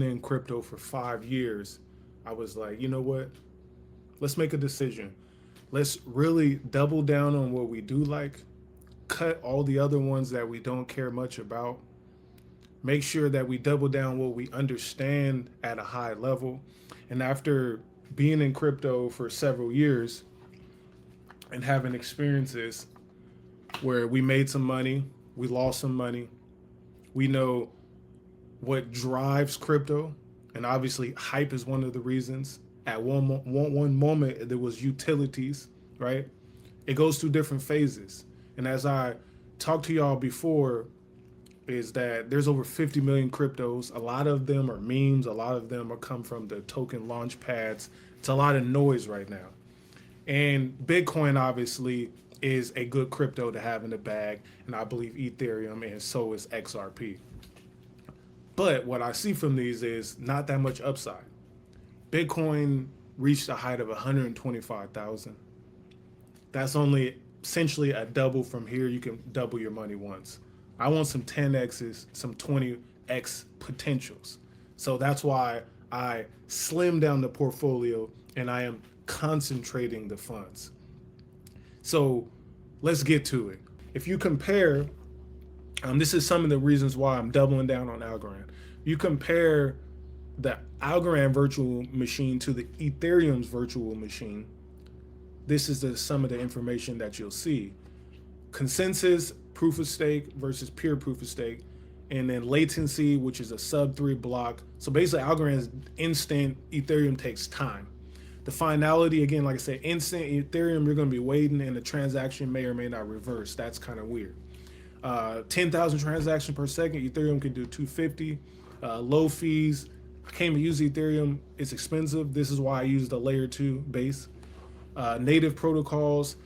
in crypto for 5 years, I was like, you know what? Let's make a decision. Let's really double down on what we do like, cut all the other ones that we don't care much about, make sure that we double down what we understand at a high level. And after being in crypto for several years and having experiences where we made some money, we lost some money, we know what drives crypto, and obviously hype is one of the reasons. At one moment, there was utilities, right? It goes through different phases. And as I talked to y'all before, is that there's over 50 million cryptos. A lot of them are memes. A lot of them are come from the token launch pads. It's a lot of noise right now. And Bitcoin obviously is a good crypto to have in the bag. And I believe Ethereum, and so is XRP. But what I see from these is not that much upside. Bitcoin reached a height of 125,000. That's only essentially a double from here. You can double your money once. I want some 10x's, some 20x potentials. So that's why I slimmed down the portfolio and I am concentrating the funds. So let's get to it. If you compare, this is some of the reasons why I'm doubling down on Algorand. You compare the Algorand virtual machine to the Ethereum's virtual machine. This is some of the information that you'll see. Consensus, proof of stake versus pure proof of stake, and then latency, which is a sub 3 block. So basically Algorand is instant, Ethereum takes time. The finality, again, like I said, instant. Ethereum, you're going to be waiting and the transaction may or may not reverse. That's kind of weird. 10,000 transactions per second, Ethereum can do 250. Low fees. I can't even use Ethereum. It's expensive. This is why I use the layer 2 base. Native protocols.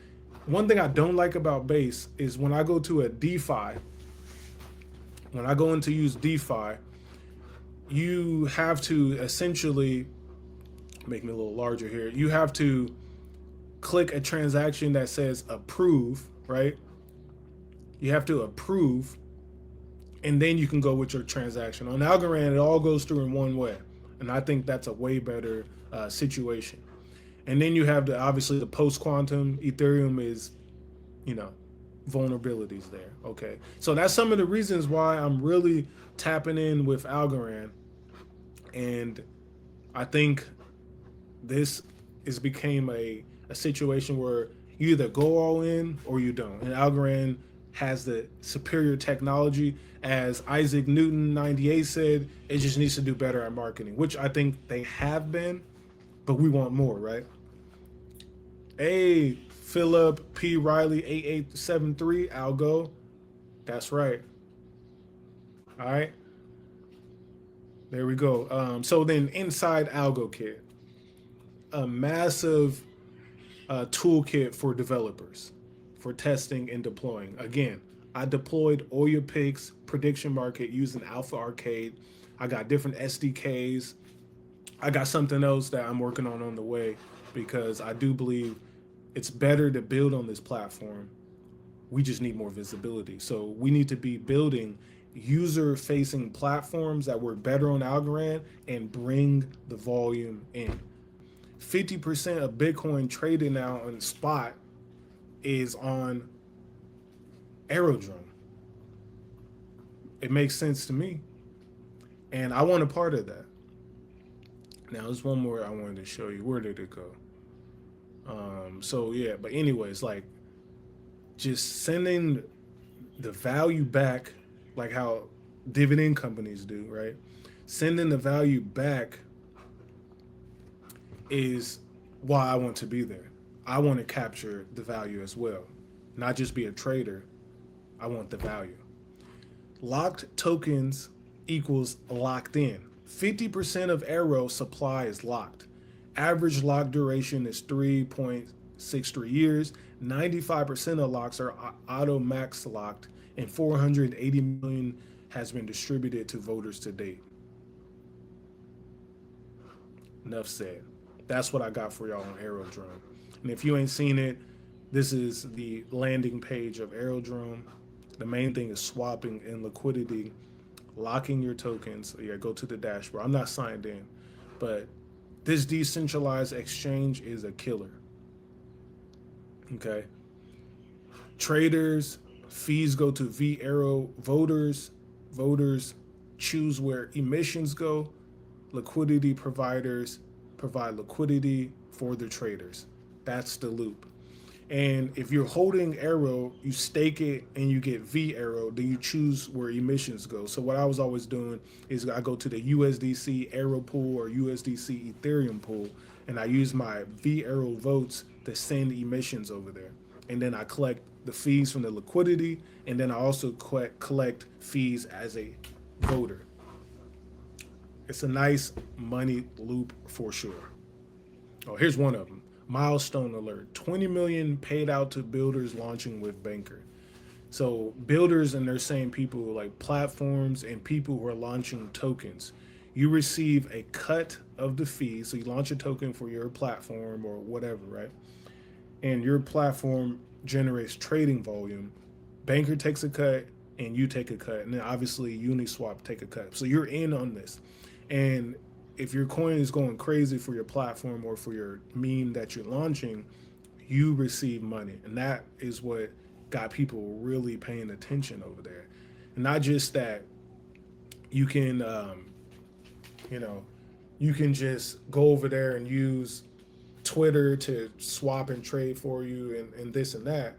One thing I don't like about Base is when I go to a DeFi, when I go in to use DeFi, you have to essentially, make me a little larger here, you have to click a transaction that says approve, right? You have to approve, and then you can go with your transaction. On Algorand, it all goes through in one way, and I think that's a way better situation. And then you have obviously the post-quantum. Ethereum is, vulnerabilities there. Okay. So that's some of the reasons why I'm really tapping in with Algorand. And I think this became a situation where you either go all in or you don't. And Algorand has the superior technology. As Isaac Newton 98 said, it just needs to do better at marketing, which I think they have been, but we want more, right? Hey, Philip P. Riley 8873, ALGO. That's right. All right. There we go. So then inside ALGO Kit, a massive toolkit for developers for testing and deploying. Again, I deployed Oya Picks prediction market using Alpha Arcade. I got different SDKs. I got something else that I'm working on the way because I do believe it's better to build on this platform. We just need more visibility. So we need to be building user-facing platforms that work better on Algorand and bring the volume in. 50% of Bitcoin traded now on spot is on Aerodrome. It makes sense to me. And I want a part of that. Now, there's one more I wanted to show you. Where did it go? So yeah, but anyways, like just sending the value back, like how dividend companies do, right? Sending the value back is why I want to be there. I want to capture the value as well, not just be a trader. I want the value. Locked tokens equals locked in. 50% of Arrow supply is locked. Average lock duration is 3.63 years. 95% of locks are auto max locked, and 480 million has been distributed to voters to date. Enough said. That's what I got for y'all on Aerodrome. And if you ain't seen it, this is the landing page of Aerodrome. The main thing is swapping and liquidity. locking your tokens. Yeah, go to the dashboard. I'm not signed in, but this decentralized exchange is a killer. Okay. Traders, fees go to V Arrow. Voters choose where emissions go. Liquidity providers provide liquidity for the traders. That's the loop. And if you're holding Arrow, you stake it and you get V Arrow, then you choose where emissions go. So what I was always doing is I go to the USDC Arrow pool or USDC Ethereum pool, and I use my V Arrow votes to send emissions over there. And then I collect the fees from the liquidity, and then I also collect fees as a voter. It's a nice money loop for sure. Oh, here's one of them. Milestone alert. 20 million paid out to builders launching with Banker. So builders, and they're saying people like platforms and people who are launching tokens. You receive a cut of the fee. So you launch a token for your platform or whatever, right? And your platform generates trading volume. Banker takes a cut and you take a cut. And then obviously Uniswap take a cut. So you're in on this. And if your coin is going crazy for your platform or for your meme that you're launching, you receive money. And that is what got people really paying attention over there. And not just that you can, you can just go over there and use Twitter to swap and trade for you and this and that.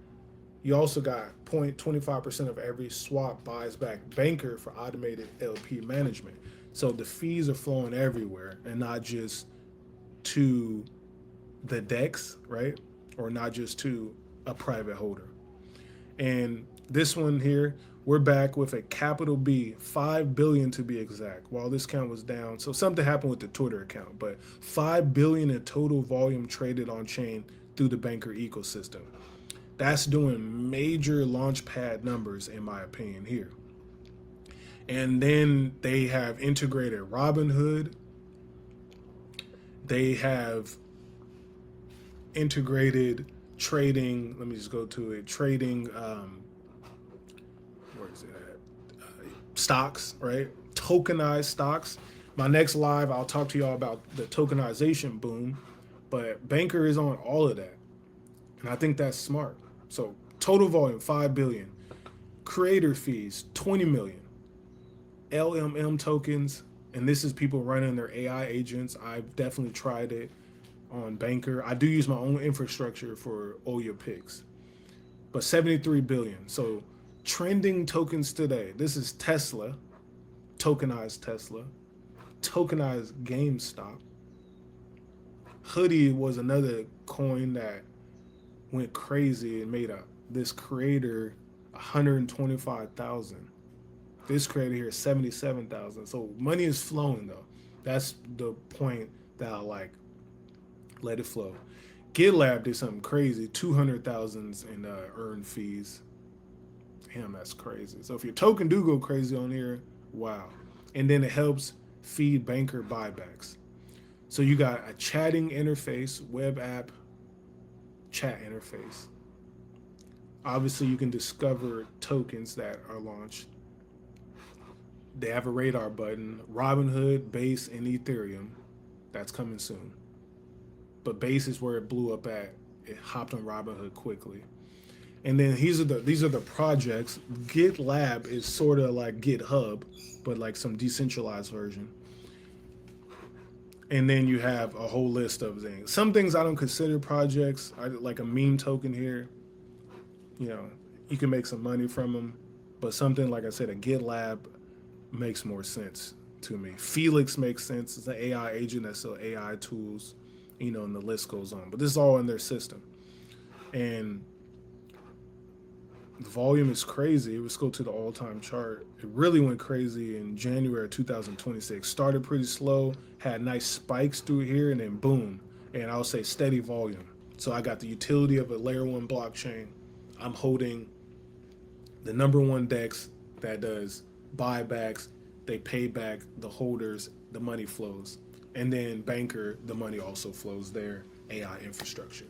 You also got 0.25% of every swap buys back Banker for automated LP management. So the fees are flowing everywhere and not just to the DEX, right? Or not just to a private holder. And this one here, we're back with a capital B, 5 billion to be exact, while this count was down. So something happened with the Twitter account, but 5 billion in total volume traded on chain through the Banker ecosystem. That's doing major launchpad numbers in my opinion here. And then they have integrated Robinhood. They have integrated trading. Let me just go to it. Trading, where is it at? Stocks, right? Tokenized stocks. My next live, I'll talk to y'all about the tokenization boom. But Banker is on all of that. And I think that's smart. So total volume, 5 billion. Creator fees, 20 million. LMM tokens, and this is people running their AI agents. I've definitely tried it on Banker. I do use my own infrastructure for Oya picks, but 73 billion. So trending tokens today. This is Tesla, tokenized GameStop. Hoodie was another coin that went crazy and made this creator 125,000. This creator here is 77,000. So money is flowing though. That's the point that I like. Let it flow. GitLab did something crazy. 200,000 in earned fees. Damn, that's crazy. So if your token do go crazy on here, wow. And then it helps feed Banker buybacks. So you got a chatting interface, web app, chat interface. Obviously you can discover tokens that are launched. They have a radar button. Robinhood, Base, and Ethereum. That's coming soon. But Base is where it blew up at. It hopped on Robinhood quickly. And then these are the projects. GitLab is sort of like GitHub, but like some decentralized version. And then you have a whole list of things. Some things I don't consider projects. Like a meme token here. You can make some money from them. But something, like I said, a GitLab makes more sense to me. Felix makes sense. It's an AI agent that sells AI tools, and the list goes on. But this is all in their system. And the volume is crazy. Let's go to the all-time chart. It really went crazy in January 2026. Started pretty slow, had nice spikes through here, and then boom. And I'll say steady volume. So I got the utility of a layer 1 blockchain. I'm holding the number 1 DEX that does buybacks. They pay back the holders, the money flows. And then Banker, the money also flows there, AI infrastructure.